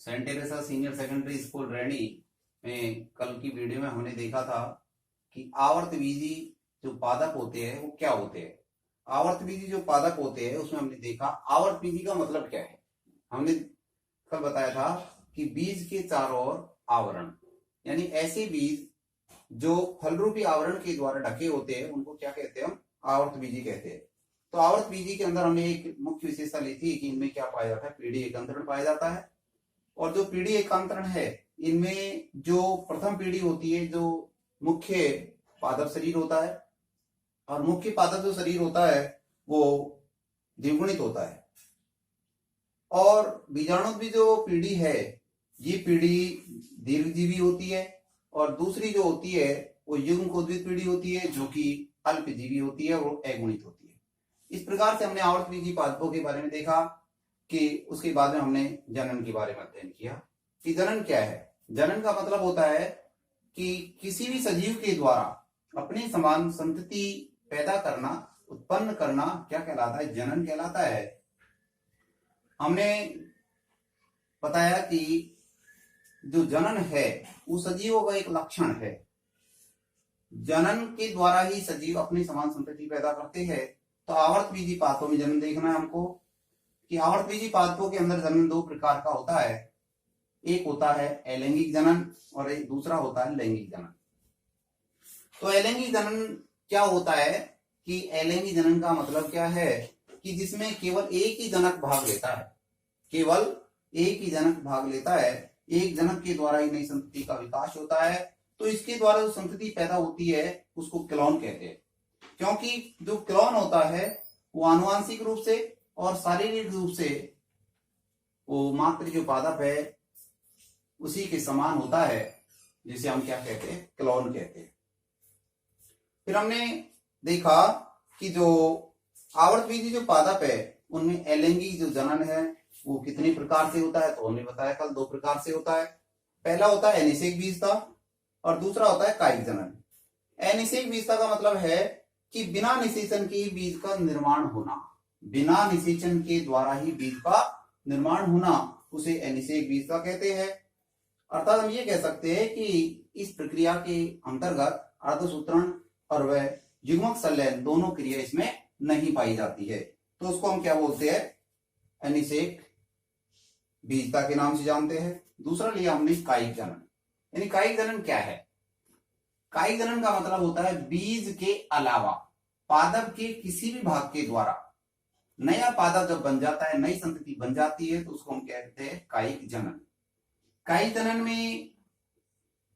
Saint Teresa senior secondary school Raini में कल की वीडियो में हमने देखा था कि आवर्तबीजी जो पादप होते हैं वो क्या होते हैं। आवर्तबीजी जो पादप होते हैं उसमें हमने देखा आवर्तबीजी का मतलब क्या है। हमने कल बताया था कि बीज के चारों ओर आवरण, यानी ऐसे बीज जो फल रूपी आवरण के द्वारा ढके होते हैं उनको क्या कहते हैं, हम आवर्तबीजी कहते हैं। तो आवर्तबीजी के अंदर हमने एक मुख्य विशेषता ली थी कि इनमें क्या पाया जाता है, पीढ़ी एकांतरण पाया जाता है। और जो पीढ़ी एकांतरण है इनमें जो प्रथम पीढ़ी होती है, जो मुख्य पादप शरीर होता है, और मुख्य पादप जो शरीर होता है वो द्विगुणित होता है। और बीजाणु जो पीढ़ी है ये पीढ़ी दीर्घजीवी होती है, और दूसरी जो होती है वो युग्मकोद्भिद पीढ़ी होती है जो कि अल्पजीवी होती है, वो अगुणित होती है। इस प्रकार से हमने आवर्तबीजी पादपों के बारे में देखा कि उसके बाद में हमने जनन के बारे में अध्ययन किया कि जनन क्या है। जनन का मतलब होता है कि किसी भी सजीव के द्वारा अपने समान संतति पैदा करना, उत्पन्न करना क्या कहलाता है, जनन कहलाता है। हमने बताया कि जो जनन है वो सजीवों का एक लक्षण है। जनन के द्वारा ही सजीव अपनी समान संतति पैदा करते हैं। तो आवर्तबीजी पादपों में जन्म देखना है हमको कि आवर्तबीजी पादपों के अंदर जन्म दो प्रकार का होता है। एक होता है अलैंगिक जनन और एक दूसरा होता है लैंगिक जनन। तो अलैंगिक जनन क्या होता है कि अलैंगिक जनन का मतलब क्या है कि जिसमें केवल एक ही जनक भाग लेता है, केवल एक ही जनक भाग लेता है, एक जनक के द्वारा ही नई संतति का विकास होता है। तो इसके द्वारा जो संतति पैदा होती है उसको क्लोन कहते हैं, क्योंकि जो क्लोन होता है वो आनुवांशिक रूप से और शारीरिक रूप से वो मात्र जो पादप है उसी के समान होता है, जिसे हम क्या कहते हैं, क्लोन कहते हैं। फिर हमने देखा कि जो आवर्तबीजी जो पादप है उनमें अलैंगिक जो जनन है वो कितने प्रकार से होता है। तो हमने बताया कल दो प्रकार से होता है। पहला होता है अनिषेक बीजता और दूसरा होता है कायिक जनन। अनिषेक बीजता का मतलब है कि बिना निषेचन के बीज का निर्माण होना, बिना निषेचन के द्वारा ही बीज का निर्माण होना, उसे अनिषेक बीजता कहते हैं। अर्थात हम ये कह सकते हैं कि इस प्रक्रिया के अंतर्गत अर्धसूत्रण और वह युग्मक संलयन दोनों क्रिया इसमें नहीं पाई जाती है। तो उसको हम क्या बोलते हैं, अनिषेक बीजता के नाम से जानते हैं। दूसरा लिया हमने कायिक जनन। यानी कायिक जनन क्या है? कायिक जनन का मतलब होता है बीज के अलावा पादप के किसी भी भाग के द्वारा नया पादप जब बन जाता है, नई संतति बन जाती है, तो उसको हम कहते हैं कायिक जनन। कायिक जनन में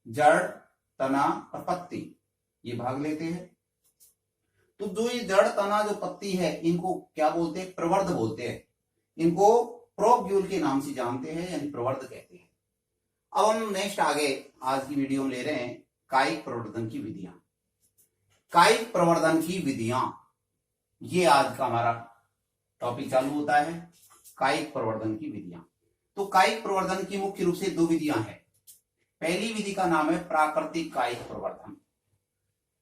जड़, तना और पत्ती ये भाग लेते हैं। तो जो ये जड़, तना, जो पत्ती है इनको क्या बोलते हैं, प्रवर्ध बोलते हैं। इनको प्रोब्यूल के नाम से जानते हैं, यानी प्रवर्ध कहते हैं। अब हम नेक्स्ट आगे आज की वीडियो में ले रहे हैं कायिक प्रवर्धन की विधियां। कायिक प्रवर्धन की विधियां, ये आज का हमारा टॉपिक चालू होता है, कायिक प्रवर्धन की विधियां। तो कायिक प्रवर्धन की मुख्य रूप से दो विधियां हैं। पहली विधि का नाम है प्राकृतिक कायिक प्रवर्धन,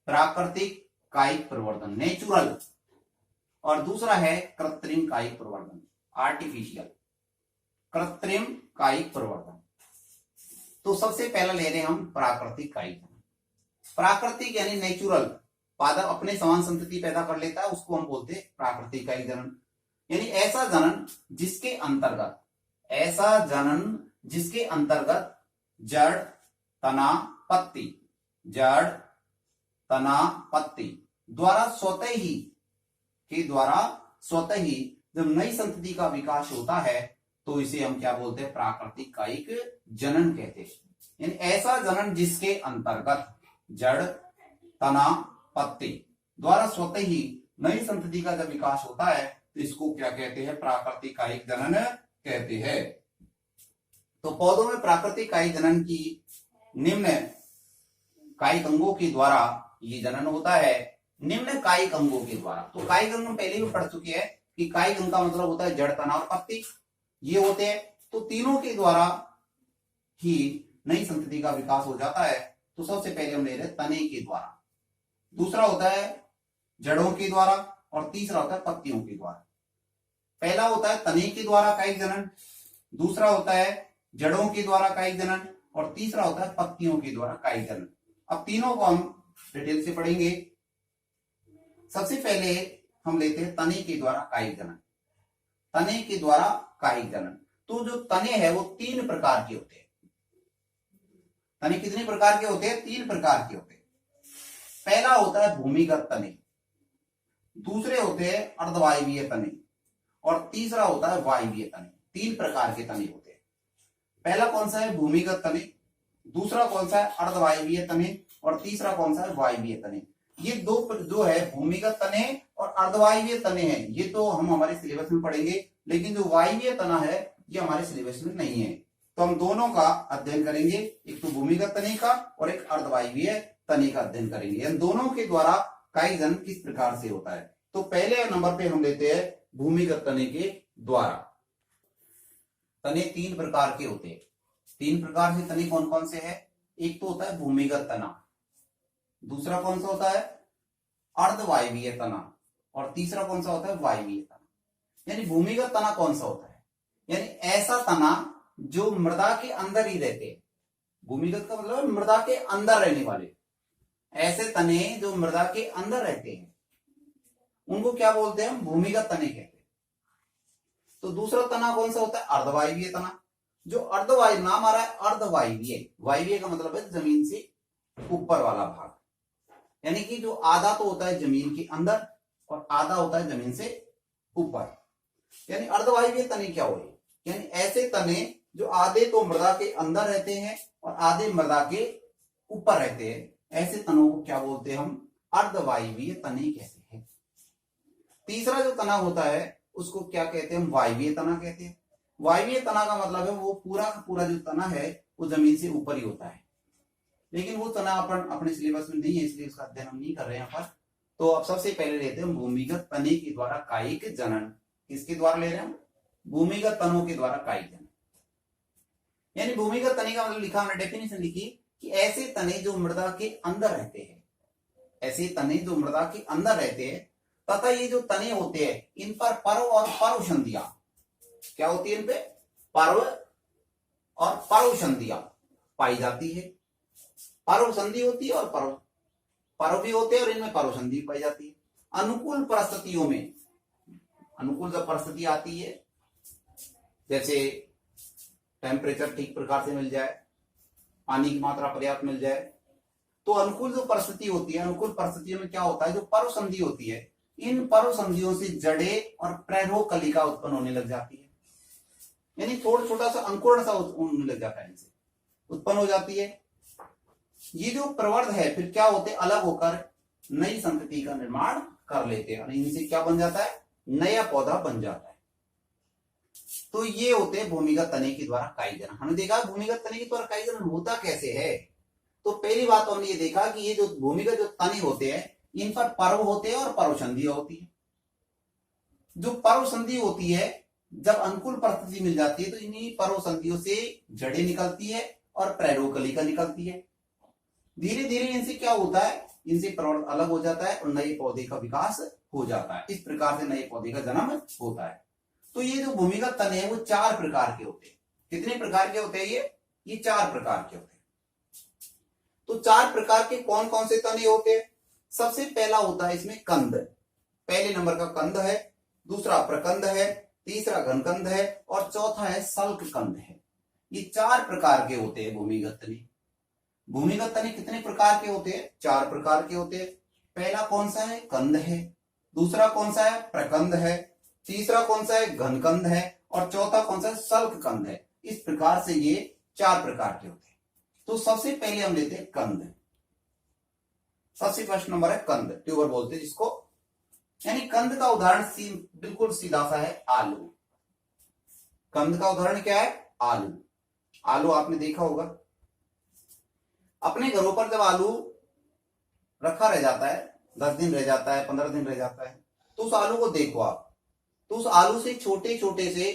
प्राकृतिक कायिक प्रवर्धन, नेचुरल, और दूसरा है कृत्रिम कायिक प्रवर्धन, आर्टिफिशियल, कृत्रिम कायिक प्रवर्धन। तो सबसे पहला ले रहे हैं हम प्राकृतिक कायिक जनन। प्राकृतिक यानी नेचुरल, पादप अपने समान संतति पैदा कर लेता है, उसको हम बोलते हैं प्राकृतिक कायिक जनन। यानी ऐसा जनन जिसके अंतर्गत, ऐसा जनन जिसके अंतर्गत जड़, तना, पत्ती, जड़, तना, पत्ती द्वारा स्वतः ही जब नई संतति का विकास होता है तो इसे हम क्या बोलते हैं, प्राकृतिक कायिक जनन कहते हैं। यानी ऐसा जनन जिसके अंतर्गत जड़, तना, पत्ती द्वारा स्वतः ही नई संतति का जब विकास होता है तो इसको क्या कहते हैं, प्राकृतिक कायिक जनन कहते हैं। तो पौधों में प्राकृतिक कायिक जनन की निम्न कायिक अंगों के द्वारा ये जनन होता है। निम्न कायिक अंगों के द्वारा, तो कायिक अंग हम पहले भी पढ़ चुके हैं कि कायिक अंग का मतलब होता है जड़, तना और पत्ती, ये होते हैं। तो तीनों के द्वारा ही नई संतति का विकास हो जाता है। तो सबसे पहले हम ले रहे हैं तने के द्वारा, दूसरा होता है जड़ों के द्वारा, और तीसरा होता है पत्तियों के द्वारा। पहला होता है तने के द्वारा कायिक जनन, दूसरा होता है जड़ों के द्वारा कायिक जनन, और तीसरा होता है पत्तियों के द्वारा कायिक जनन। अब तीनों को हम डिटेल से पढ़ेंगे। सबसे पहले हम लेते हैं तने के द्वारा कायिक जनन। तने के द्वारा कायिक जनन, तो जो तने हैं वो 3 प्रकार के होते हैं। तने कितने प्रकार के होते हैं? 3 प्रकार के होते हैं। पहला होता है भूमिगत तने, दूसरे होते हैं अर्धवायवीय तने, और तीसरा होता है वायवीय तने। 3 प्रकार के तने होते हैं। पहला कौन सा है? भूमिगत तने, दूसरा कौन सा है? अर्धवायवीय तने, और तीसरा कौन सा है? वायवीय तने। ये दो जो है भूमिगत तने और अर्धवायवीय तने हैं, ये तो हम हमारे सिलेबस में पढ़ेंगे, लेकिन जो वायवीय तना है ये हमारे सिलेबस में नहीं है। तो हम दोनों का अध्ययन करेंगे, एक तो भूमिगत तने का और एक अर्धवायवीय तने का अध्ययन करेंगे। इन दोनों के द्वारा कायिक जनन किस प्रकार से होता है। तो पहले नंबर पे हम लेते हैं भूमिगत तने के द्वारा। तने 3 प्रकार के होते हैं। 3 प्रकार से तने कौन कौन से हैं? एक तो होता है भूमिगत तना, दूसरा कौन सा होता है? अर्धवायवीय तना, और तीसरा कौन सा होता है? वायवीय तना। यानी भूमिगत तना कौन सा होता है? यानी ऐसा तना जो मृदा के अंदर ही रहते हैं। भूमिगत का मतलब मृदा के अंदर रहने वाले ऐसे तने जो मृदा के अंदर रहते हैं, उनको क्या बोलते हैं? हम भूमिगत तने कहते हैं। तो दूसरा तना कौन सा होता है? अर्धवायवीय तना। जो अर्धवायु, नाम आ रहा है अर्धवायवीय, वायवीय का मतलब है जमीन से ऊपर वाला भाग, यानी कि जो आधा तो होता है जमीन के अंदर और आधा होता है जमीन से ऊपर। यानी अर्धवायवीय तने क्या हुए? यानी ऐसे तने जो आधे तो मृदा के अंदर रहते हैं और आधे मृदा के ऊपर रहते हैं, ऐसे तनों को क्या बोलते हैं? हम अर्धवायवीय तने कहते हैं। तीसरा जो तना होता है उसको क्या कहते हैं? हम वायवीय तना कहते हैं। वायवीय तना का मतलब है वो पूरा का पूरा जो तना है वो जमीन से ऊपर ही होता है, लेकिन वो तना अपन अपने सिलेबस में नहीं है, इसलिए उसका अध्ययन हम नहीं कर रहे हैं यहाँ पर। तो अब सबसे पहले लेते हैं भूमिगत तने के द्वारा कायिक जनन। किसके द्वारा ले रहे हैं हम? भूमिगत तनों के द्वारा कायिक जनन। यानी भूमिगत तने का मतलब लिखा, हमने डेफिनेशन लिखी कि ऐसे तने जो मृदा के अंदर रहते हैं, ऐसे तने जो मृदा के अंदर रहते हैं, तथा ये जो तने होते हैं इन पर पर्व और पर्वसंधियां, क्या होती है? इन पे पर्व और पर्वसंधियां पाई जाती है। पर्व संधि होती है और पर्व भी होते हैं, और इनमें पर्व संधि पाई जाती है। अनुकूल परिस्थितियों में, अनुकूल जब परिस्थिति आती है, जैसे टेम्परेचर ठीक प्रकार से मिल जाए, पानी की मात्रा पर्याप्त मिल जाए, तो अनुकूल जो परिस्थिति होती है, अनुकूल परिस्थितियों में क्या होता है? जो पर्व संधि होती है, इन पर्व संधियों से जड़े और प्रैरोह कलिका उत्पन्न होने लग जाती है। यानी थोड़ा छोटा सा अंकुरण सा होने लग जाता है, इनसे उत्पन्न हो जाती है। ये जो प्रवर्ध है फिर क्या होते हैं? अलग होकर नई संतति का निर्माण कर लेते हैं, इनसे क्या बन जाता है? नया पौधा बन जाता है। तो ये होते हैं भूमिगत तने के द्वारा कायिक जनन। हमने देखा भूमिगत तने के द्वारा कायिक जनन होता कैसे है। तो पहली बात हमने ये देखा कि ये जो भूमिगत जो तने होते हैं इन पर पर्व होते हैं और पर्व संधियां होती है। जो पर्व संधि होती है, जब अनुकूल परिस्थिति मिल जाती है तो इन्हीं पर्व संधियों से जड़ें निकलती है और प्रैरोह कलिका निकलती है। धीरे धीरे इनसे क्या होता है? इनसे प्रवर्ध अलग हो जाता है और नए पौधे का विकास हो जाता है। इस प्रकार से नए पौधे का जन्म होता है। तो ये जो भूमिगत तने हैं वो 4 प्रकार के होते हैं। कितने प्रकार के होते हैं ये 4 प्रकार के होते हैं। तो 4 प्रकार के कौन कौन से तने होते हैं? सबसे पहला होता है इसमें कंद। पहले नंबर का कंद है, दूसरा प्रकंद है, तीसरा घनकंद है और चौथा है सल्क कंद है। ये 4 प्रकार के होते हैं भूमिगत तने। भूमिगत तने कितने प्रकार के होते हैं? 4 प्रकार के होते हैं। पहला कौन सा है? कंद है, दूसरा कौन सा है? प्रकंद है, तीसरा कौन सा है? घनकंद है, और चौथा कौन सा है? सल्क कंद है। इस प्रकार से ये 4 प्रकार के होते हैं। तो सबसे पहले हम लेते हैं कंद। सबसे फर्स्ट नंबर है कंद, ट्यूबर बोलते हैं जिसको। यानी कंद का उदाहरण बिल्कुल सीधा सा है आलू। कंद का उदाहरण क्या है? आलू। आलू आपने देखा होगा अपने घरों पर, जब आलू रखा रह जाता है, 10 दिन रह जाता है, 15 दिन रह जाता है, तो उस आलू को देखो आप, तो उस आलू से छोटे छोटे से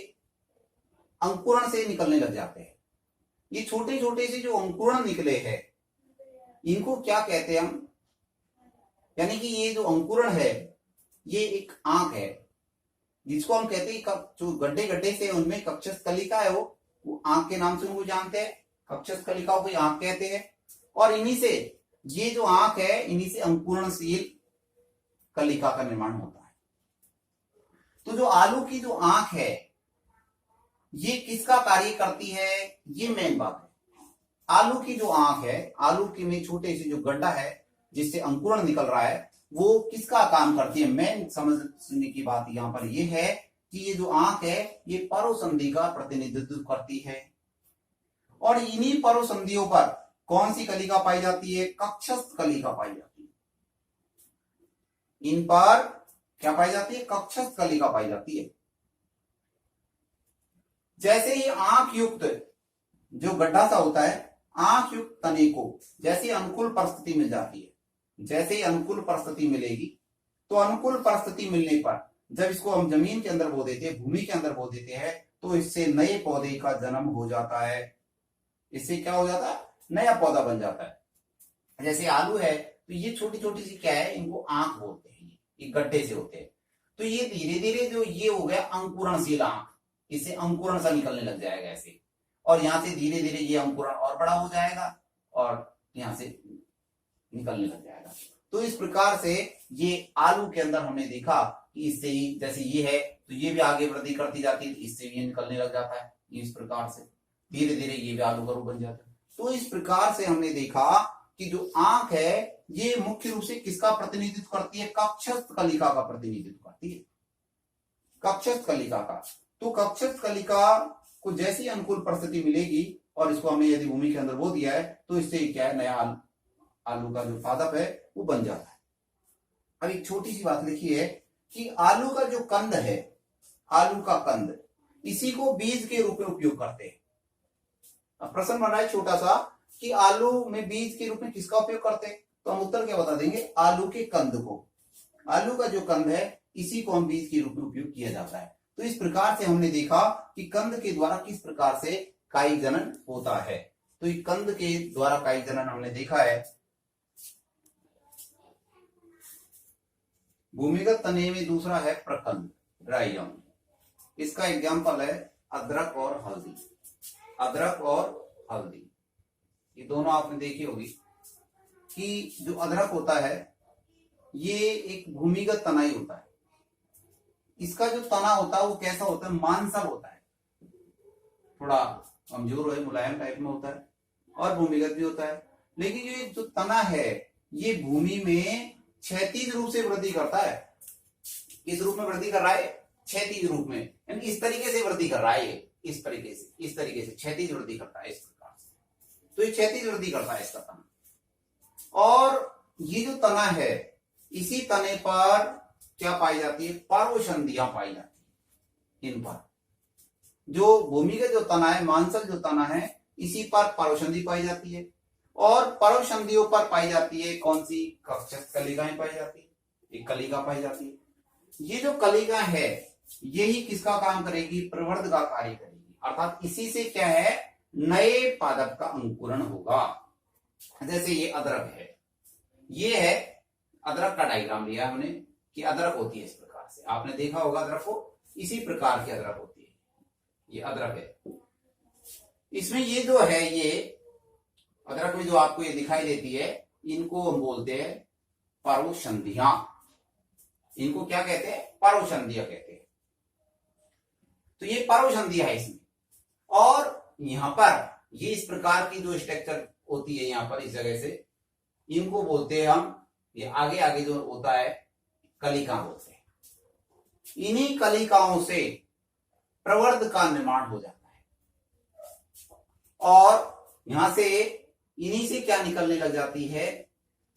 अंकुरण से निकलने लग जाते हैं। ये छोटे छोटे से जो अंकुरण निकले हैं इनको क्या कहते हैं हम? यानी कि ये जो अंकुरण है ये एक आंख है, जिसको हम कहते हैं जो गड्ढे गड्ढे से उनमें कक्षस्थलिका है वो वो आंख के नाम से उनको जानते हैं, कक्षस्थ कलिकाओं को आंख कहते हैं। और इन्हीं से ये जो आंख है, इन्हीं से अंकुरणशील कलिका का निर्माण होता है। तो जो आलू की जो आंख है, ये किसका कार्य करती है, ये मेन बात है। आलू की जो आंख है, आलू की में छोटे से जो गड्ढा है जिससे अंकुरण निकल रहा है, वो किसका काम करती है। मेन समझने की बात यहां पर ये है कि ये जो आंख है, ये परोसंधि का प्रतिनिधित्व करती है। और इन्हीं परोसंधियों पर कौन सी कलिका पाई जाती है, कक्षस्थ कलिका पाई जाती है। इन पर क्या पाई जाती है, कक्षस्थ कलिका पाई जाती है। जैसे ही आंख युक्त जो गड्ढा सा होता है, आंख युक्त तने को जैसे अनुकूल परिस्थिति मिल जाती है, जैसे ही अनुकूल परिस्थिति मिलेगी, तो अनुकूल परिस्थिति मिलने पर जब इसको हम जमीन के अंदर बो देते हैं, भूमि के अंदर बो देते हैं, तो इससे नए पौधे का जन्म हो जाता है। इससे क्या हो जाता है, नया पौधा बन जाता है। जैसे आलू है, तो ये छोटी छोटी सी क्या है, इनको आंख बोलते हैं, ये गड्ढे से होते हैं। तो ये धीरे धीरे जो ये हो गया अंकुरणशील आंख, इससे अंकुरण सा निकलने लग जाएगा ऐसे, और यहां से धीरे धीरे ये अंकुरण और बड़ा हो जाएगा और यहां से निकलने लग जाएगा। तो इस प्रकार से ये आलू के अंदर हमने देखा कि इससे ही, जैसे ये है तो ये भी आगे वृद्धि करती जाती है, इससे भी ये निकलने लग जाता है। इस प्रकार से धीरे धीरे ये भी आलू का रूप बन जाता है। तो इस प्रकार से हमने देखा कि जो आंख है, ये मुख्य रूप से किसका प्रतिनिधित्व करती है, कक्षस्थ कलिका का प्रतिनिधित्व करती है, कक्षस्थ कलिका का। तो कक्षस्थ कलिका को जैसी अनुकूल परिस्थिति मिलेगी और इसको हमने यदि भूमि के अंदर बो दिया है, तो इससे क्या है, नया आलू का जो पादप है वो बन जाता है। अब एक छोटी सी बात लिखी है कि आलू का जो कंद है, आलू का कंद, इसी को बीज के रूप में उपयोग करते हैं। अब प्रश्न बन रहा है छोटा सा कि आलू में बीज के रूप में किसका उपयोग करते हैं, तो हम उत्तर क्या बता देंगे, आलू के कंद को। आलू का जो कंद है, इसी को हम बीज के रूप में उपयोग किया जाता है। तो इस प्रकार से हमने देखा कि कंद के द्वारा किस प्रकार से कायिक जनन होता है। तो ये कंद के द्वारा कायिक जनन हमने देखा है। भूमिगत तने में दूसरा है प्रकंद, राइयम। इसका एग्जाम्पल है अदरक और हल्दी। अदरक और हल्दी, ये दोनों आपने देखी होगी कि जो अदरक होता है, ये एक भूमिगत तना ही होता है। इसका जो तना होता है वो कैसा होता है, मांसल होता है, थोड़ा कमजोर है, मुलायम टाइप में होता है, और भूमिगत भी होता है। लेकिन ये जो तना है, ये भूमि में क्षैतिज रूप से वृद्धि करता है। किस रूप में वृद्धि कर रहा है, क्षैतिज रूप में, यानी इस तरीके से वृद्धि कर रहा है, ये इस तरीके से क्षैतिज वृद्धि करता है, इस प्रकार से। तो ये क्षैतिज वृद्धि करता है इसका तना। और ये जो तना है, इसी तने पर क्या पाई जाती है, पार्वसंधियां पाई जाती है। इन पर जो भूमि का जो तना है, मांसल जो तना है, इसी पर पार्वसंधि पाई जाती है। और पार्वसंधियों पर पाई जाती है कौन सी, कक्षस्थ कलिकाएं पाई जाती है, एक कलिका पाई जाती है। ये जो कलिका है, यही किसका काम करेगी, प्रवर्ध का कार्य करेगी। अर्थात इसी से क्या है, नए पादप का अंकुरण होगा। जैसे ये अदरक है, ये है अदरक का डायग्राम लिया हमने कि अदरक होती है इस प्रकार से। आपने देखा होगा अदरक को, इसी प्रकार की अदरक होती है, ये अदरक है। इसमें ये जो है, ये अदरक में जो आपको ये दिखाई देती है, इनको हम बोलते हैं पार्वसंधियां। इनको क्या कहते हैं, पार्वसंधियां कहते हैं। तो ये पार्वसंधियां है इसमें। और यहां पर ये इस प्रकार की जो स्ट्रक्चर होती है यहां पर, इस जगह से, इनको बोलते हैं हम, ये आगे आगे जो होता है, कलिका बोलते हैं। इन्हीं कलिकाओं से प्रवर्ध का निर्माण हो जाता है। और यहां से इन्हीं से क्या निकलने लग जाती है,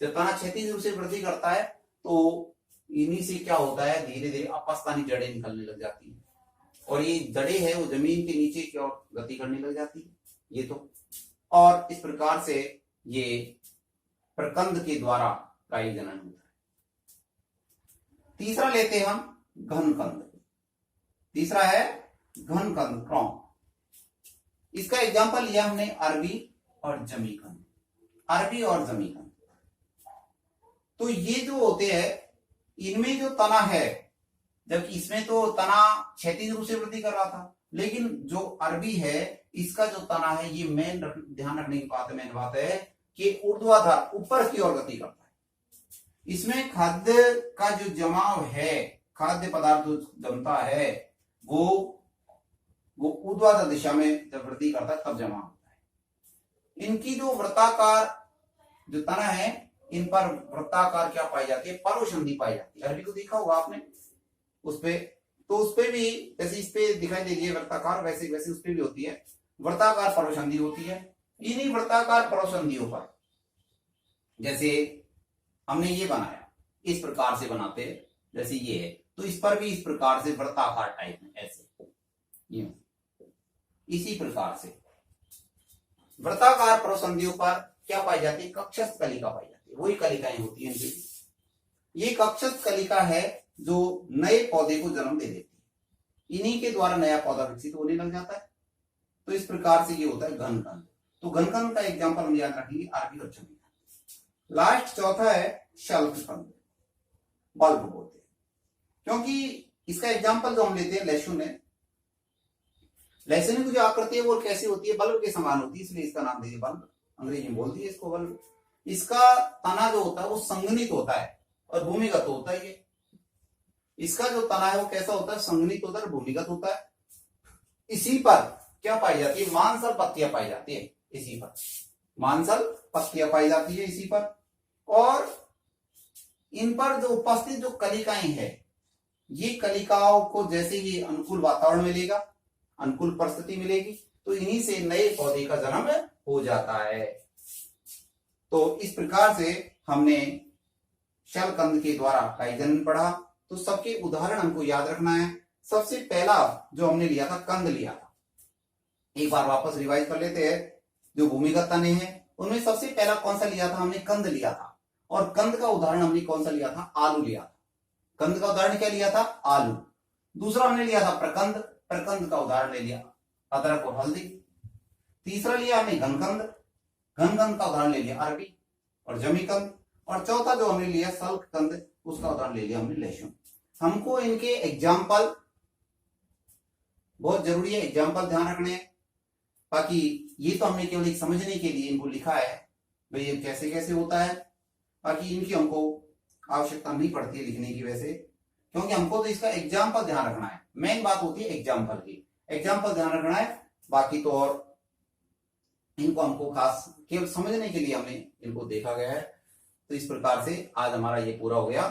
जब तना क्षैतिज रूप से वृद्धि करता है, तो इन्हीं से क्या होता है, धीरे धीरे अपस्तानी जड़ें निकलने लग जाती है। और ये जड़ें है वो जमीन के नीचे की ओर गति करने लग जाती है, ये तो। और इस प्रकार से ये प्रकंद के द्वारा कायिक जनन होता है। तीसरा लेते हैं हम घनकंद। तीसरा है घनकंद, क्रॉम। इसका एग्जाम्पल लिया हमने अरबी और जमीकंद, अरबी और जमीकंद। तो ये जो होते हैं, इनमें जो तना है, जबकि इसमें तो तना क्षैतिज रूप से वृद्धि कर रहा था, लेकिन जो अरबी है, इसका जो तना है ये ध्यान रखने की बात है, मेन बात है कि ऊर्ध्वाधर ऊपर की ओर गति करता है। इसमें खाद्य का जो जमाव है, खाद्य पदार्थ जो जमता है वो ऊर्ध्वाधर दिशा में जब वृद्धि करता है तब जमा होता है। इनकी जो वृत्ताकार जो तना है, इन पर वृत्ताकार क्या पाई जाती है, पर्वसंधि पाई जाती है। अरबी को देखा होगा आपने, उस पे तो उस पे भी जैसे इस पे दिखाई दे रही है वृत्ताकार, वैसे वैसे उस पे भी होती है वृत्ताकार पर्वसंधि होती है। इन्हीं वृत्ताकार पर्वसंधियों पर जैसे हमने ये बनाया, इस प्रकार से बनाते हैं, जैसे ये है तो इस पर भी इस प्रकार से वृत्ताकार टाइप में ऐसे ये इसी प्रकार से वृत्ताकार पर्वसंधियों पर क्या पाई जाती है, कक्षस्थ कलिका पाई जाती है। वही कलिकाएं होती हैं इनकी। ये कक्षस्थ कलिका है जो नए पौधे को जन्म दे देती है। इन्हीं के द्वारा नया पौधा विकसित होने लग जाता है। तो इस प्रकार से ये होता है घनकंद। तो घनकंद का एग्जाम्पल हम याद रखेंगे आरबी कक्षा में। लास्ट चौथा है शल्ककंद, बल्ब बोलते हैं, क्योंकि इसका एग्जाम्पल जो हम लेते हैं लहसुन है। लहसुन की जो आकृति है वो कैसी होती है, बल्ब के समान होती है, इसलिए इसका नाम दीजिए बल्ब। अंग्रेजी में बोलती है इसको बल्ब। इसका तना जो होता है वो संघनित होता है और भूमिगत होता है। इसका जो तना है वो कैसा होता है, संघनित होता है, भूमिगत होता है। इसी पर क्या पाई जाती है, मांसल पत्तियां पाई जाती है। इसी पर मांसल पत्तियां पाई जाती है इसी पर। और इन पर जो उपस्थित जो कलिकाएं हैं, ये कलिकाओं को जैसे ही अनुकूल वातावरण मिलेगा, अनुकूल परिस्थिति मिलेगी, तो इन्हीं से नए पौधे का जन्म हो जाता है। तो इस प्रकार से हमने शल्ककंद के द्वारा काई जन्म पढ़ा। तो सबके उदाहरण हमको याद रखना है। सबसे पहला जो हमने लिया था, कंद लिया था। एक बार वापस रिवाइज कर लेते हैं। जो भूमिगत तने हैं उनमें सबसे पहला कौन सा लिया था, हमने कंद लिया था। और कंद का उदाहरण हमने कौन सा लिया था, आलू लिया था। कंद का उदाहरण क्या लिया था, आलू। दूसरा हमने लिया था प्रकंद, प्रकंद का उदाहरण ले लिया अदरक और हल्दी। तीसरा लिया हमने घनकंद, घनकंद का उदाहरण ले लिया अरबी और जमीकंद। और चौथा जो हमने लिया शल्ककंद, उसका उदाहरण ले लिया हमने लहसुन। हमको इनके एग्जाम्पल बहुत जरूरी है, एग्जाम्पल ध्यान रखने हैं। बाकी ये तो हमने केवल एक समझने के लिए इनको लिखा है भाई ये कैसे कैसे होता है। बाकी इनकी हमको आवश्यकता नहीं पड़ती है लिखने की वैसे, क्योंकि हमको तो इसका एग्जाम्पल ध्यान रखना है। मेन बात होती है एग्जाम्पल की, एग्जाम्पल ध्यान रखना है। बाकी तो और इनको हमको खास केवल समझने के लिए हमने इनको देखा गया है। तो इस प्रकार से आज हमारा ये पूरा हो गया।